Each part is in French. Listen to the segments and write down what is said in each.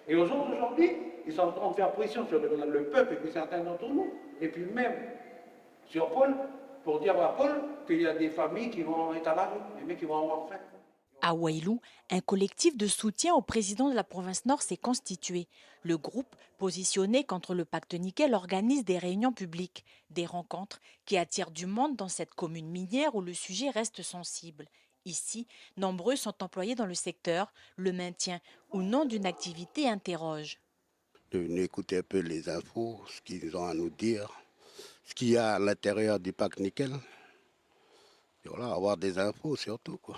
Et aujourd'hui, ils sont en train de faire pression sur le peuple et puis certains d'entre nous, et puis même sur Paul, pour dire à Paul qu'il y a des familles qui vont être à la rue, des mecs qui vont avoir faim. À Wailou, un collectif de soutien au président de la province Nord s'est constitué. Le groupe, positionné contre le pacte nickel, organise des réunions publiques, des rencontres qui attirent du monde dans cette commune minière où le sujet reste sensible. Ici, nombreux sont employés dans le secteur. Le maintien ou non d'une activité interroge. De venir écouter un peu les infos, ce qu'ils ont à nous dire, ce qu'il y a à l'intérieur du parc nickel. Et voilà, avoir des infos surtout, quoi.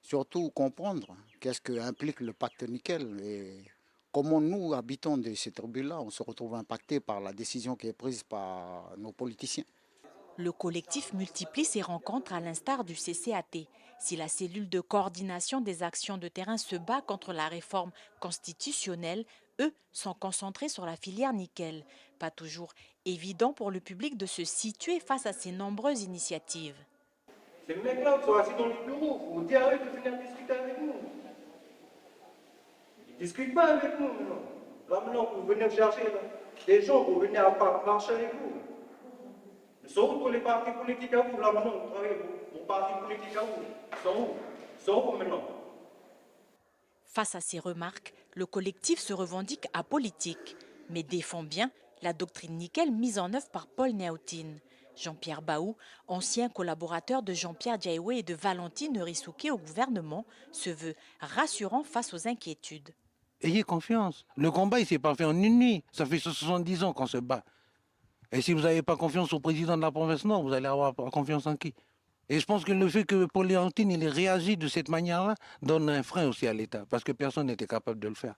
Surtout comprendre qu'est-ce que implique le pacte nickel et comment nous, habitants de ces tribus-là, on se retrouve impactés par la décision qui est prise par nos politiciens. Le collectif multiplie ses rencontres à l'instar du CCAT. Si la cellule de coordination des actions de terrain se bat contre la réforme constitutionnelle, eux sont concentrés sur la filière nickel. Pas toujours évident pour le public de se situer face à ces nombreuses initiatives. Ces mecs-là sont assis dans le bureau, vous dites à eux de venir discuter avec nous. Ils ne discutent pas avec nous maintenant. Là maintenant, vous venez chercher là, des gens pour venir marcher avec vous. Ils sont où pour les partis politiques à vous? Là maintenant, vous travaillez pour partis politiques à vous. Ils sont où? Ils sont où maintenant? Face à ces remarques, le collectif se revendique apolitique, mais défend bien la doctrine nickel mise en œuvre par Paul Néautine. Jean-Pierre Baou, ancien collaborateur de Jean-Pierre Diaoué et de Valentine Risouké au gouvernement, se veut rassurant face aux inquiétudes. Ayez confiance. Le combat, il ne s'est pas fait en une nuit. Ça fait 70 ans qu'on se bat. Et si vous n'avez pas confiance au président de la province Nord, vous allez avoir confiance en qui? Et je pense que le fait que Paul Léontine il ait réagi de cette manière-là donne un frein aussi à l'État, parce que personne n'était capable de le faire.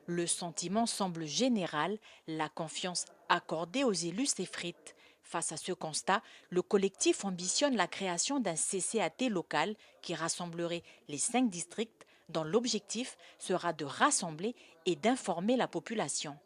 Le sentiment semble général, la confiance accordée aux élus s'effrite. Face à ce constat, le collectif ambitionne la création d'un CCAT local qui rassemblerait les 5 districts dont l'objectif sera de rassembler et d'informer la population.